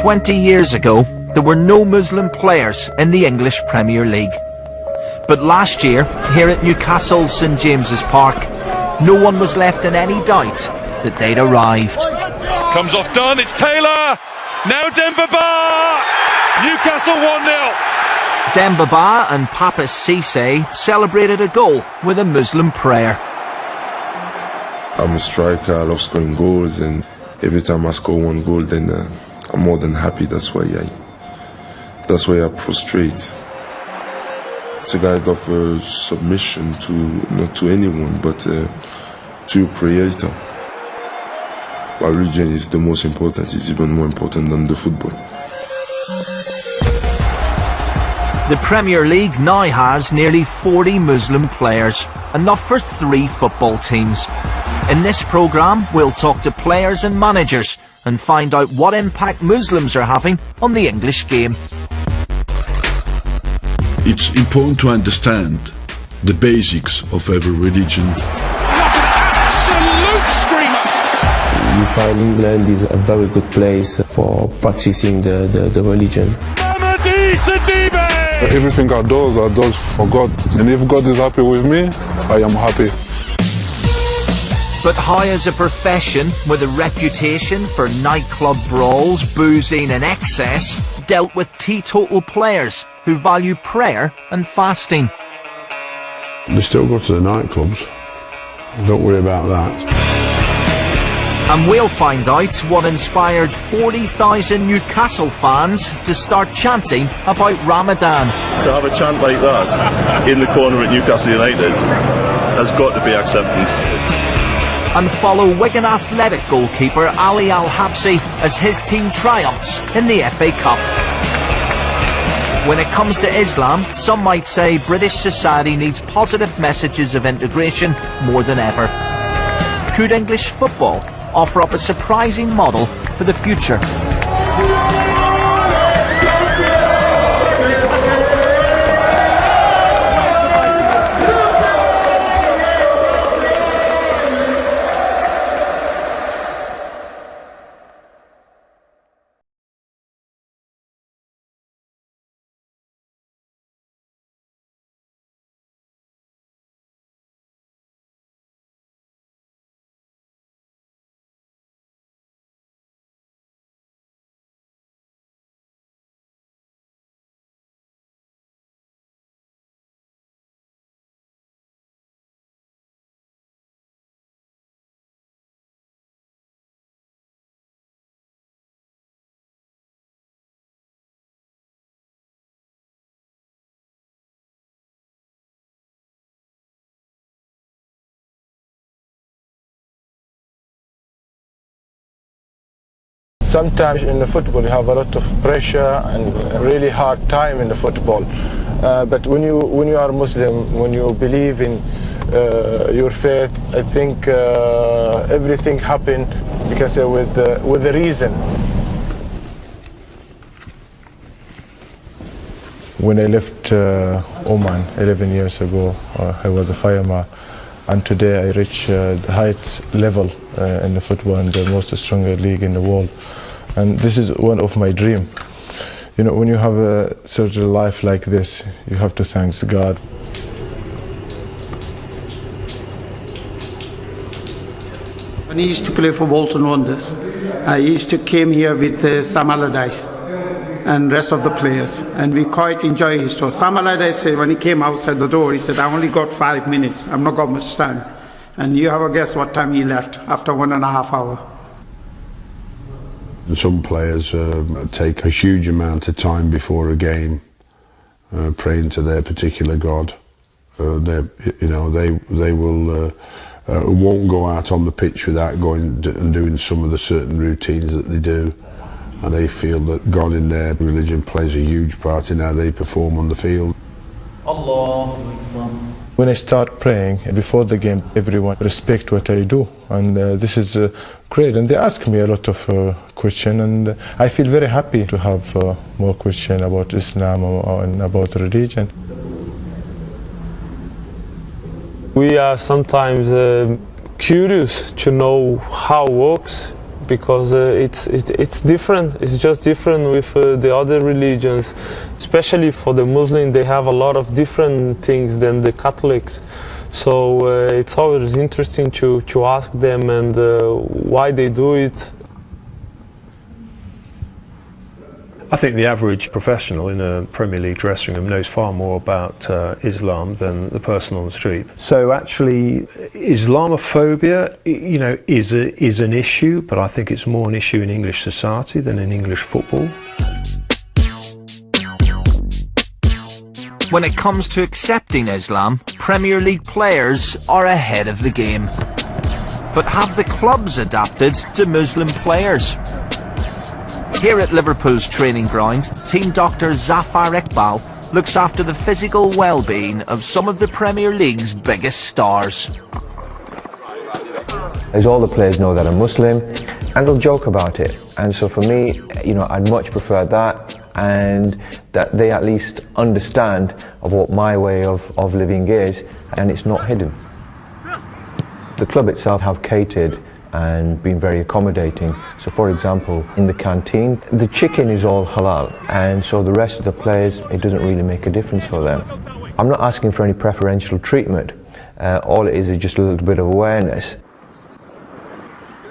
20 years ago, there were no Muslim players in the English Premier League. But last year, here at Newcastle's St James's Park, no one was left in any doubt that they'd arrived. Comes off done, it's Taylor! Now Demba Ba! Newcastle 1-0. Demba Ba and Papa Cisse celebrated a goal with a Muslim prayer. I'm a striker, I love scoring goals, and every time I score one goal, then I'm more than happy. That's why I prostrate. It's a kind of submission to not to anyone, but to your Creator. My religion is the most important. It's even more important than the football. The Premier League now has nearly 40 Muslim players, enough for 3 football teams. In this programme, we'll talk to players and managers and find out what impact Muslims are having on the English game. It's important to understand the basics of every religion. What an absolute screamer! We find England is a very good place for practicing the religion. Everything I do for God. And if God is happy with me, I am happy. But how is a profession with a reputation for nightclub brawls, boozing and excess dealt with teetotal players who value prayer and fasting? They still go to the nightclubs. Don't worry about that. And we'll find out what inspired 40,000 Newcastle fans to start chanting about Ramadan. To have a chant like that in the corner at Newcastle United has got to be acceptance. And follow Wigan Athletic goalkeeper Ali Al-Habsi as his team triumphs in the FA Cup. When it comes to Islam, some might say British society needs positive messages of integration more than ever. Could English football offer up a surprising model for the future? Sometimes in the football you have a lot of pressure and a really hard time in the football. But when you are Muslim, when you believe in your faith, I think everything happens because with a reason. When I left Oman 11 years ago, I was a fireman, and today I reach the highest level in the football and the most stronger league in the world. And this is one of my dreams. You know, when you have a sort of life like this, you have to thank God. When he used to play for Bolton Wanderers, he used to came here with Sam Allardyce and rest of the players, and we quite enjoy his story. Sam Allardyce said when he came outside the door, he said, "I only got 5 minutes. I've not got much time." And you have a guess what time he left? After 1.5 hours. Some players take a huge amount of time before a game, praying to their particular God. They will won't go out on the pitch without going and doing some of the certain routines that they do, and they feel that God in their religion plays a huge part in how they perform on the field. When I start praying before the game, everyone respect what I do, and this is great. And they ask me a lot of questions, and I feel very happy to have more questions about Islam and about religion. We are sometimes curious to know how it works, because it's different. It's just different with the other religions, especially for the Muslims. They have a lot of different things than the Catholics. So it's always interesting to ask them and why they do it. I think the average professional in a Premier League dressing room knows far more about Islam than the person on the street. So actually, Islamophobia, you know, is an issue, but I think it's more an issue in English society than in English football. When it comes to accepting Islam, Premier League players are ahead of the game. But have the clubs adapted to Muslim players? Here at Liverpool's training ground, team doctor Zafar Iqbal looks after the physical well-being of some of the Premier League's biggest stars. As all the players know that I'm Muslim, and they'll joke about it. And so for me, you know, I'd much prefer that, and that they at least understand of what my way of living is, and it's not hidden. The club itself have catered and been very accommodating. So for example, in the canteen, the chicken is all halal, and so the rest of the players, it doesn't really make a difference for them. I'm not asking for any preferential treatment. All it is just a little bit of awareness.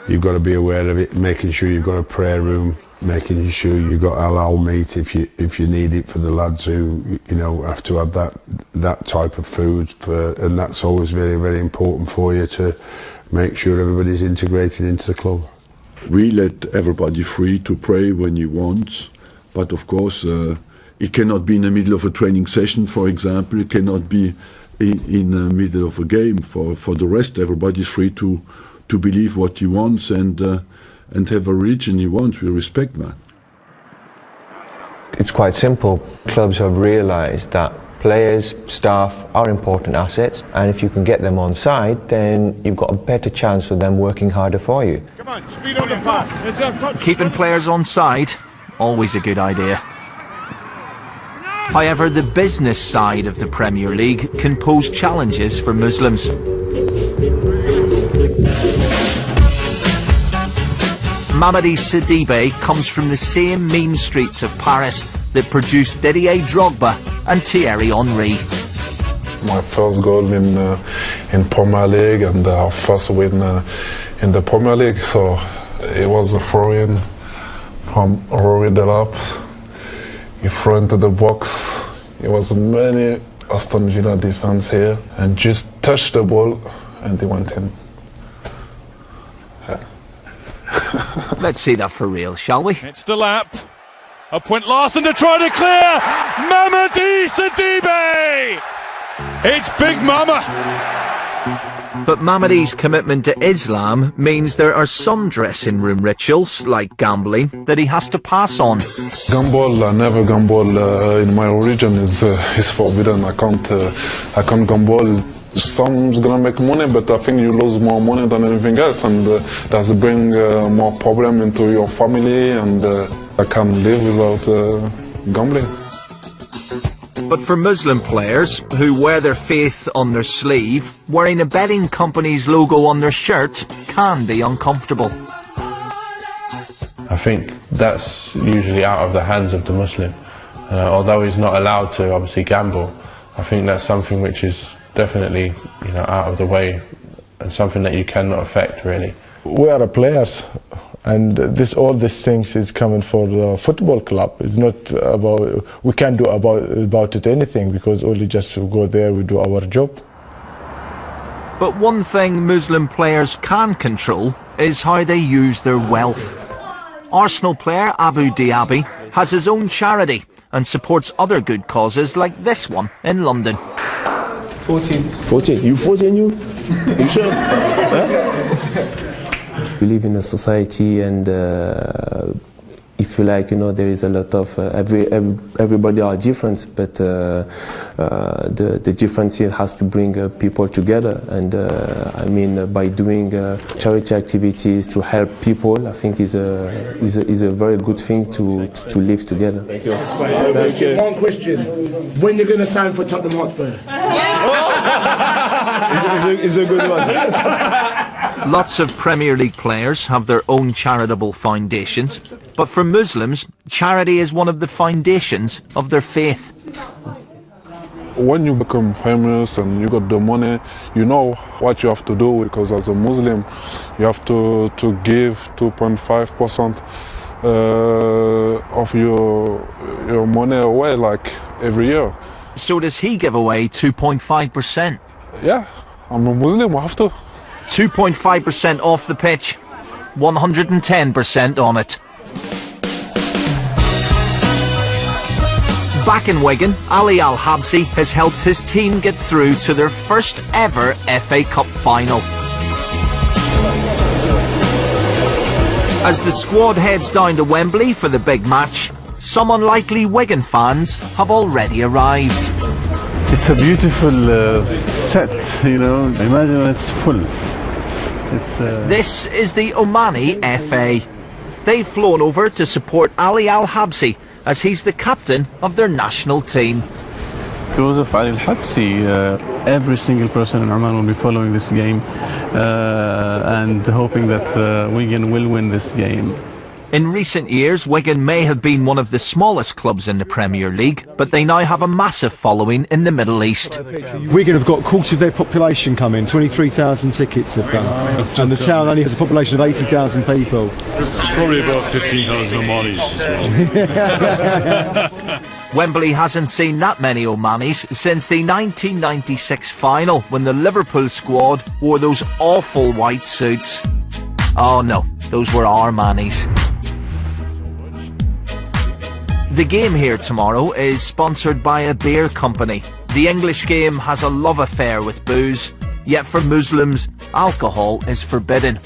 You've got to be aware of it, making sure you've got a prayer room, making sure you've got halal meat if you need it for the lads who, you know, have to have that type of food, and that's always very, very important for you to make sure everybody's integrated into the club. We let everybody free to pray when he wants, but of course it cannot be in the middle of a training session, for example. It cannot be in the middle of a game. For the rest, everybody's free to believe what he wants and have a religion he wants. We respect that. It's quite simple. Clubs have realised that players, staff are important assets, and if you can get them on side, then you've got a better chance of them working harder for you. Come on, speed on the pass. Keeping players on side, always a good idea. However, the business side of the Premier League can pose challenges for Muslims. Mamadi Sidibe comes from the same mean streets of Paris that produced Didier Drogba and Thierry Henry. My first goal in Premier League and our first win in the Premier League, so it was a throw-in from Rory Delap in front of the box. It was many Aston Villa defense here and just touched the ball and they went in. Let's see that for real, shall we? It's Delap. Up went Larson to try to clear. Mamadi Sidibe. It's Big Mama. But Mamadi's commitment to Islam means there are some dressing room rituals, like gambling, that he has to pass on. Gamble, I never gamble in my religion is forbidden. I can't gamble. Some's gonna make money, but I think you lose more money than anything else, and that's bring more problem into your family, and I can't live without gambling. But for Muslim players who wear their faith on their sleeve, wearing a betting company's logo on their shirt can be uncomfortable. I think that's usually out of the hands of the Muslim. Although he's not allowed to obviously gamble, I think that's something which is definitely, you know, out of the way and something that you cannot affect really. We are players, and all these things is coming for the football club. It's not about, we can't do about it anything, because only just to go there, we do our job. But one thing Muslim players can control is how they use their wealth. Arsenal player Abu Diaby has his own charity and supports other good causes like this one in London. 14. 14? You 14, you? You sure? We live in a society, and if you like, you know, there is a lot of everybody are different, but the difference here has to bring people together. And I mean, by doing charity activities to help people, I think is a very good thing to live together. Thank you. One question: when you're going to sign for Tottenham Hotspur? It's a good one. Lots of Premier League players have their own charitable foundations, but for Muslims, charity is one of the foundations of their faith. When you become famous and you got the money, you know what you have to do, because as a Muslim, you have to give 2.5% of your money away, like every year. So does he give away 2.5%? Yeah, I'm a Muslim, I have to. 2.5% off the pitch, 110% on it. Back in Wigan, Ali Al-Habsi has helped his team get through to their first ever FA Cup final. As the squad heads down to Wembley for the big match, some unlikely Wigan fans have already arrived. It's a beautiful set, you know. Imagine when it's full. This is the Omani FA. They've flown over to support Ali Al-Habsi as he's the captain of their national team. Because of Ali Al-Habsi, every single person in Oman will be following this game and hoping that Wigan will win this game. In recent years, Wigan may have been one of the smallest clubs in the Premier League, but they now have a massive following in the Middle East. Wigan have got a quarter of their population coming, 23,000 tickets they've done. And the town only has a population of 80,000 people. Probably about 15,000 Omanis as well. Wembley hasn't seen that many Omanis since the 1996 final, when the Liverpool squad wore those awful white suits. Oh no, those were Armanis. The game here tomorrow is sponsored by a beer company. The English game has a love affair with booze, yet for Muslims, alcohol is forbidden.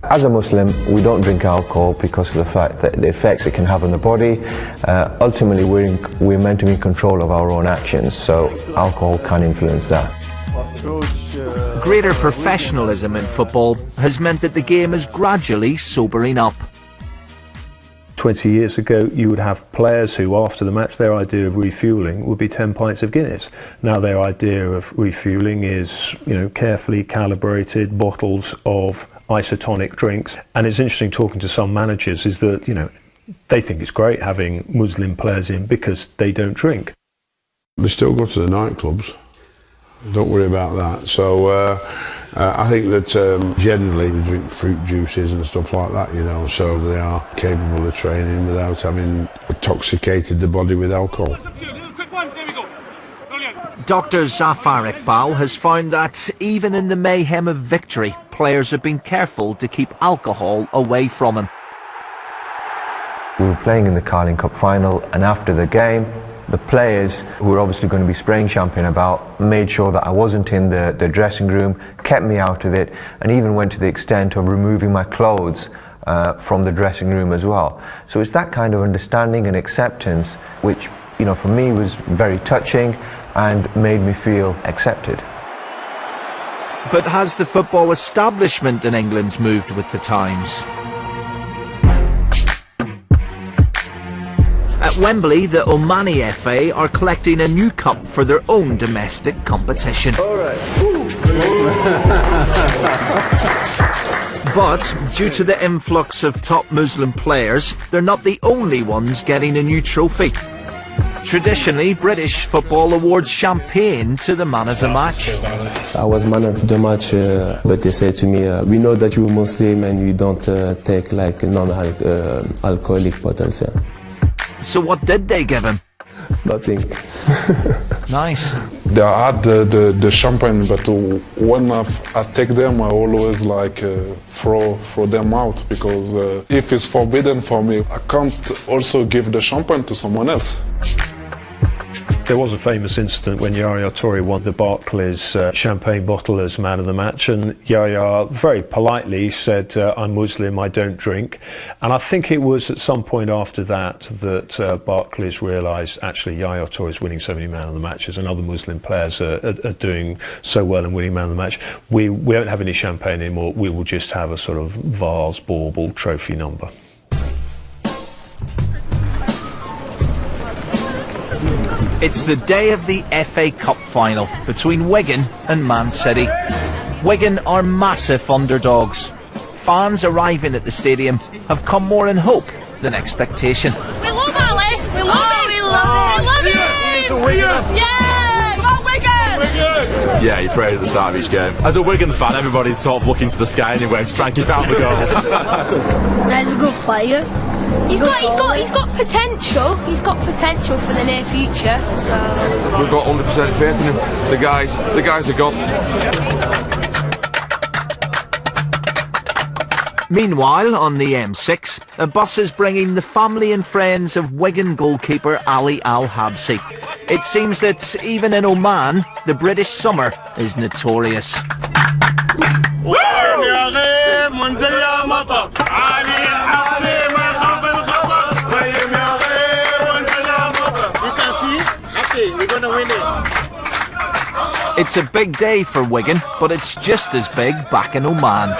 As a Muslim, we don't drink alcohol because of the fact that the effects it can have on the body. Ultimately, we're meant to be in control of our own actions, so alcohol can influence that. Greater professionalism in football has meant that the game is gradually sobering up. 20 years ago, you would have players who, after the match, their idea of refuelling would be 10 pints of Guinness. Now their idea of refuelling is, carefully calibrated bottles of isotonic drinks. And it's interesting talking to some managers is that, they think it's great having Muslim players in because they don't drink. They still go to the nightclubs. Don't worry about that. So I think that generally we drink fruit juices and stuff like that, so they are capable of training without having intoxicated the body with alcohol. Dr. Zafar Iqbal has found that even in the mayhem of victory, players have been careful to keep alcohol away from them. We were playing in the Carling Cup final, and after the game, the players, who were obviously going to be spraying champagne about, made sure that I wasn't in the dressing room, kept me out of it, and even went to the extent of removing my clothes from the dressing room as well. So it's that kind of understanding and acceptance which, for me was very touching and made me feel accepted. But has the football establishment in England moved with the times? At Wembley, the Omani FA are collecting a new cup for their own domestic competition. But due to the influx of top Muslim players, they're not the only ones getting a new trophy. Traditionally, British football awards champagne to the man of the match. I was man of the match, but they said to me, we know that you're Muslim and you don't take like non-alcoholic bottles. Yeah. So what did they give him? Nothing. Nice. They had the champagne, but when I take them, I always throw them out, because if it's forbidden for me, I can't also give the champagne to someone else. There was a famous incident when Yaya Toure won the Barclays champagne bottle as man of the match, and Yaya very politely said, I'm Muslim, I don't drink. And I think it was at some point after that Barclays realised actually Yaya Toure is winning so many man of the matches and other Muslim players are doing so well and winning man of the match. We won't have any champagne anymore, we will just have a sort of vase, bauble, trophy number. It's the day of the FA Cup final between Wigan and Man City. Wigan are massive underdogs. Fans arriving at the stadium have come more in hope than expectation. We love Ali! We love him! We love him! We love him! He's a Wigan! Yeah! Come on, Wigan! Yeah, he prays at the start of each game. As a Wigan fan, everybody's sort of looking to the sky anyway to try and keep out the goals. He's a good player. He's got potential. He's got potential for the near future. So We've got 100% faith in him. The guys are God. Meanwhile, on the M6, a bus is bringing the family and friends of Wigan goalkeeper Ali Al-Habsi. It seems that even in Oman, the British summer is notorious. we're gonna win it. It's a big day for Wigan, but it's just as big back in Oman.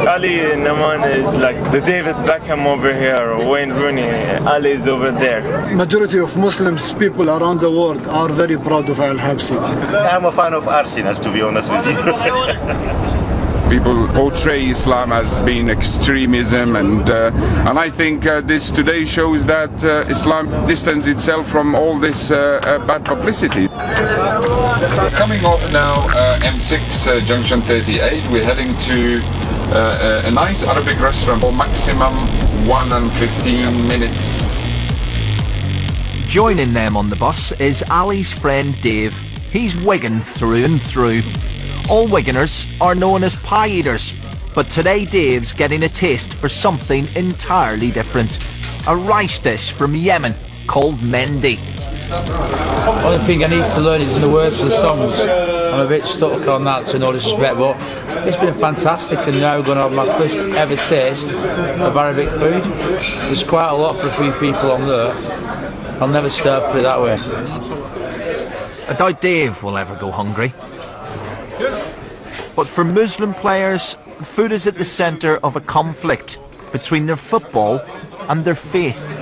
Ali in Oman is like the David Beckham over here, or Wayne Rooney. Ali is over there. Majority of Muslims people around the world are very proud of Al-Habsi. I'm a fan of Arsenal, to be honest with you. People portray Islam as being extremism, and I think this today shows that Islam distances itself from all this bad publicity. Coming off now M6 junction 38, we're heading to a nice Arabic restaurant for maximum 1 and 15 minutes. Joining them on the bus is Ali's friend Dave. He's Wigan through and through. All Wiganers are known as pie eaters, but today Dave's getting a taste for something entirely different. A rice dish from Yemen called mendi. The only thing I need to learn is the words for the songs. I'm a bit stuck on that, so no disrespect, but it's been fantastic, and now we're going to have my first ever taste of Arabic food. There's quite a lot for a few people on there. I'll never starve, put it that way. I doubt Dave will ever go hungry. But for Muslim players, food is at the centre of a conflict between their football and their faith.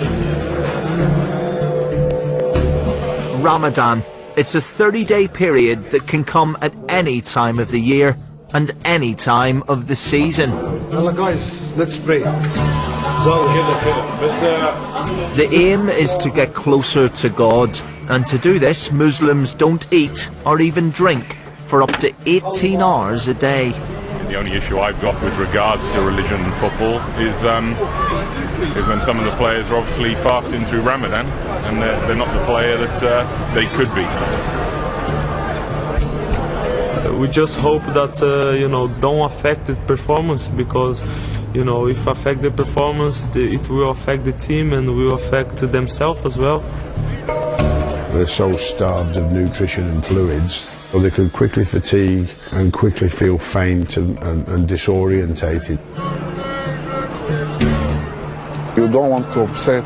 Ramadan. It's a 30-day period that can come at any time of the year and any time of the season. Well, guys, let's pray. The aim is to get closer to God, and to do this, Muslims don't eat or even drink for up to 18 hours a day. The only issue I've got with regards to religion and football is when some of the players are obviously fasting through Ramadan, and they're not the player that they could be. We just hope that don't affect the performance, because if affect the performance, it will affect the team and will affect themselves as well. They're so starved of nutrition and fluids, or they could quickly fatigue and quickly feel faint and disorientated. You don't want to upset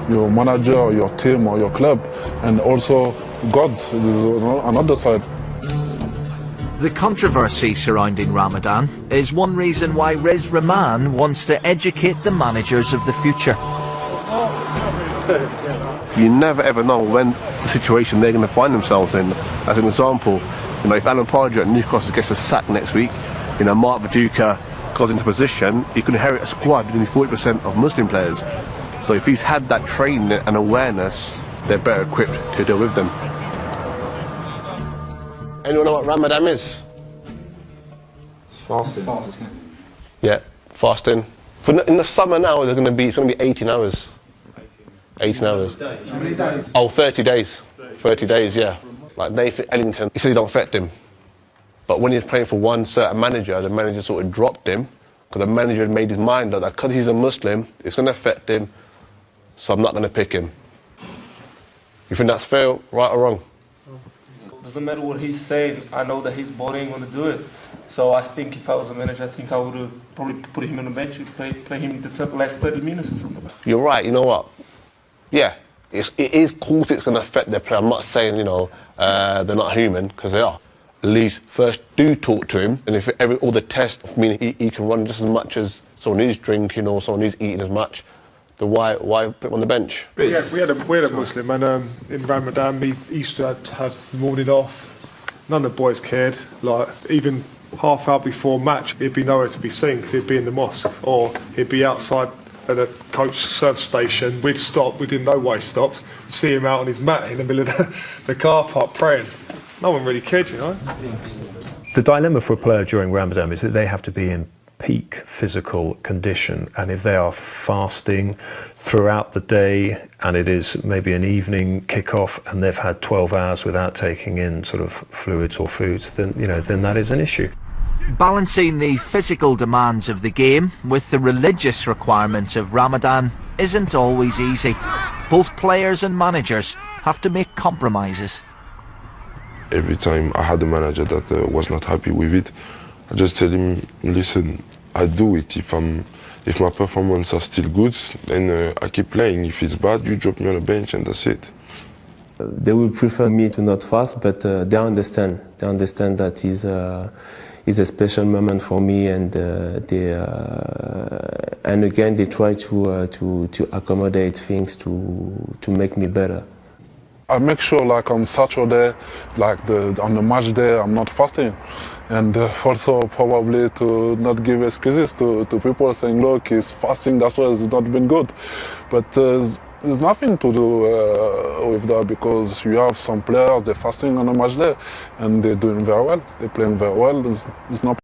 your manager or your team or your club, and also God is another side. The controversy surrounding Ramadan is one reason why Riz Rahman wants to educate the managers of the future. You never ever know when the situation they're going to find themselves in. As an example, if Alan Pardew at Newcastle gets a sack next week, Mark Viduka goes into position, he could inherit a squad with only 40% of Muslim players. So if he's had that training and awareness, they're better equipped to deal with them. Anyone know what Ramadan is? Fasting. Yeah, fasting. In the summer now, it's going to be 18 hours. 18 hours. How many days? Oh, 30 days. 30 days, yeah. Like Nathan Ellington, he said he don't affect him. But when he was playing for one certain manager, the manager sort of dropped him, because the manager had made his mind up that because he's a Muslim, it's going to affect him, so I'm not going to pick him. You think that's fair, right or wrong? Doesn't matter what he's saying, I know that he's boring when to do it. So I think if I was a manager, I think I would have probably put him on the bench and play him the last 30 minutes or something. You're right, you know what? Yeah, it is cool it's going to affect their play. I'm not saying, they're not human, because they are. At least first do talk to him, and if all the tests, he can run just as much as someone who's drinking or someone who's eating as much, why put him on the bench? Yeah, we had a Muslim, and in Ramadan he used to have the morning off. None of the boys cared. Like even half hour before match, he'd be nowhere to be seen because he'd be in the mosque or he'd be outside at a coach service station. We'd stop. We didn't know why he stopped. We'd see him out on his mat in the middle of the car park praying. No one really cared, you know. The dilemma for a player during Ramadan is that they have to be in peak physical condition, and if they are fasting throughout the day and it is maybe an evening kick-off and they've had 12 hours without taking in sort of fluids or foods, then then that is an issue. Balancing the physical demands of the game with the religious requirements of Ramadan isn't always easy. Both players and managers have to make compromises. Every time I had a manager that was not happy with it, I just tell him, listen, I do it. If my performance are still good, then I keep playing. If it's bad, you drop me on the bench and that's it. They would prefer me to not fast, but they understand. They understand that it's a special moment for me, and again they try to accommodate things to make me better. I make sure, like on Saturday, on the match day, I'm not fasting, and also probably to not give excuses to people saying, look, he's fasting, that's why it's not been good. But there's nothing to do with that, because you have some players, they're fasting on a match day and they're doing very well, they're playing very well. There's no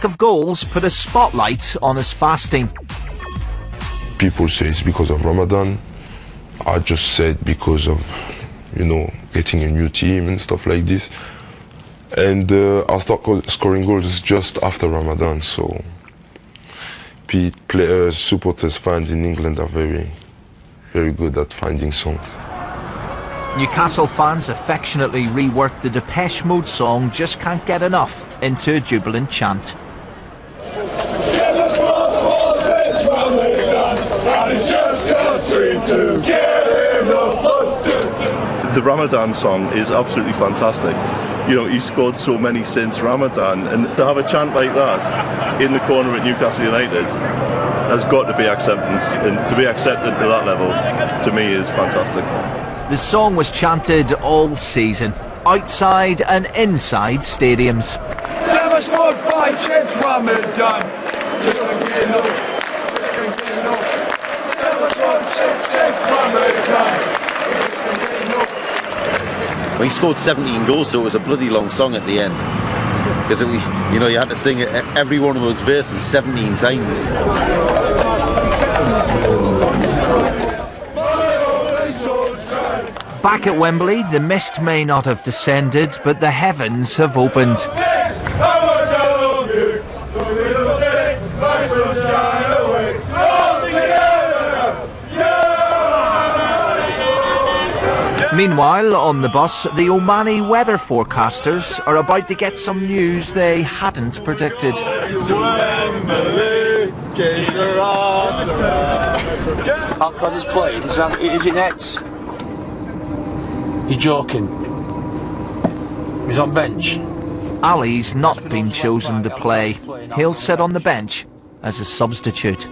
Of goals put a spotlight on his fasting. People say it's because of Ramadan. I just said because of, getting a new team and stuff like this. And I start scoring goals just after Ramadan. So players, supporters, fans in England are very, very good at finding songs. Newcastle fans affectionately reworked the Depeche Mode song Just Can't Get Enough into a jubilant chant. The Ramadan song is absolutely fantastic. He scored so many since Ramadan, and to have a chant like that in the corner at Newcastle United has got to be acceptance, and to be accepted to that level, to me, is fantastic. The song was chanted all season, outside and inside stadiums. Never scored 5 since Ramadan. Just can't get enough. Just can't get enough. Never scored 6 since Ramadan. Well, he scored 17 goals, so it was a bloody long song at the end. Because you had to sing every one of those verses 17 times. Back at Wembley, the mist may not have descended, but the heavens have opened. Meanwhile, on the bus, the Omani weather forecasters are about to get some news they hadn't predicted. Alcaraz has played. Is it nets? You're joking. He's on bench. Ali's not been chosen to play. He'll sit on the bench as a substitute.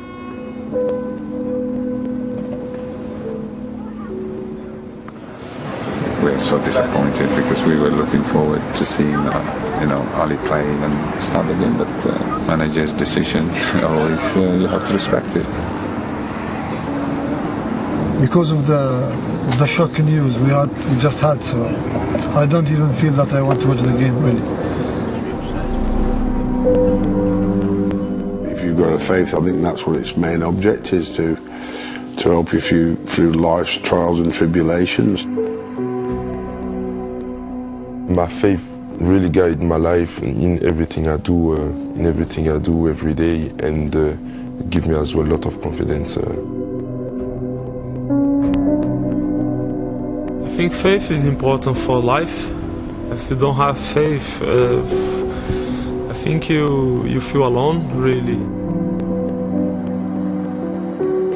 We're so disappointed because we were looking forward to seeing Ali play and start the game, but manager's decision always you have to respect it. Because of the shocking news we just had, so I don't even feel that I want to watch the game really. If you've got a faith, I think that's what its main object is, to help you through life's trials and tribulations. My faith really guides my life in everything I do, every day, and it gives me as well a lot of confidence. I think faith is important for life. If you don't have faith, I think you feel alone, really.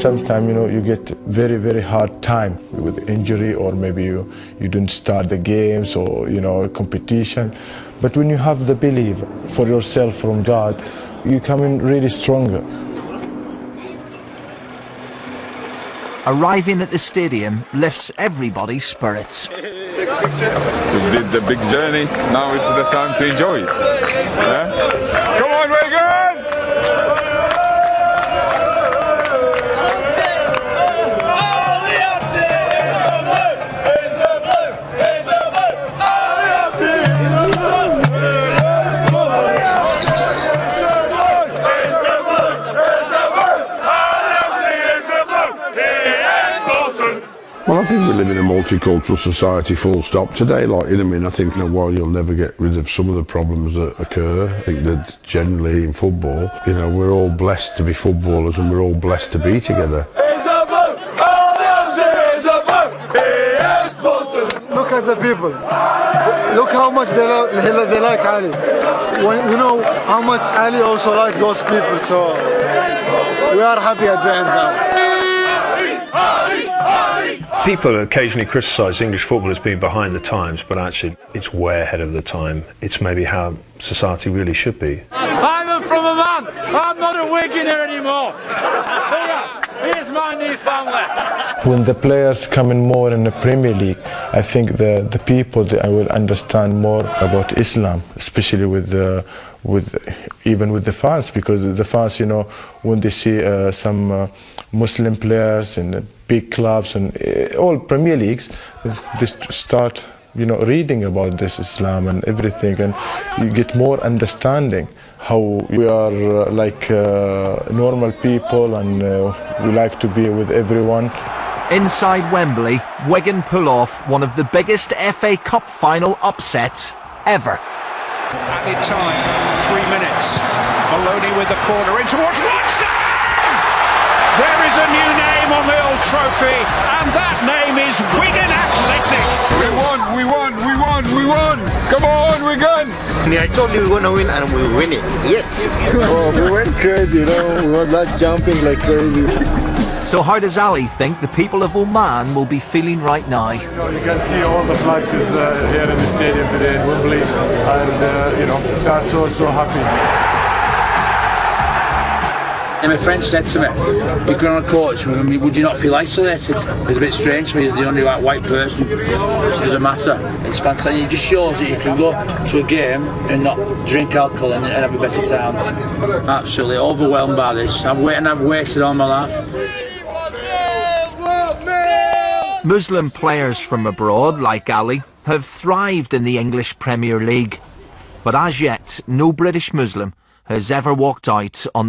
Sometimes, you know, you get very, very hard time with injury, or maybe you didn't start the games, or, you know, competition. But when you have the belief for yourself from God, you come in really stronger. Arriving at the stadium lifts everybody's spirits. We did the big journey, now it's the time to enjoy it. Yeah? Come on, Wigan! Well, I think we live in a multicultural society, full stop today. Like, you know, I mean, I think, you know, while you'll never get rid of some of the problems that occur, I think that generally in football, you know, we're all blessed to be footballers and we're all blessed to be together. Look at the people. Look how much they like Ali. You know how much Ali also likes those people, so we are happy at the end now. People occasionally criticise English football as being behind the times, but actually it's way ahead of the time. It's maybe how society really should be. I'm from a man. I'm not a Wiganer anymore. Here's my new family. When the players come in more in the Premier League, I think the people will understand more about Islam, especially even with the fans, because the fans, you know, when they see some Muslim players in big clubs and all Premier Leagues, they start, you know, reading about this Islam and everything, and you get more understanding how we are like normal people, and we like to be with everyone. Inside Wembley, Wigan pull off one of the biggest FA Cup final upsets ever. Added time, 3 minutes. Maloney with the corner in towards Watson! There is a new name on the old trophy, and that name is Wigan Athletic. We won, we won, we won, we won! Come on, Wigan! I told you we're gonna win and we win it. Yes! Oh, we went crazy, you know, we were like jumping like crazy. So how does Ali think the people of Oman will be feeling right now? You know, you can see all the flags is here in the stadium today in Wembley, and you know, they're so happy. And my friend said to me, you've gone on a coach, would you not feel isolated? It's a bit strange for me, he's the only white person, so it doesn't matter. It's fantastic, it just shows that you can go to a game and not drink alcohol and have a better time. Absolutely overwhelmed by this. I've waited all my life. Muslim players from abroad, like Ali, have thrived in the English Premier League. But as yet, no British Muslim has ever walked out on the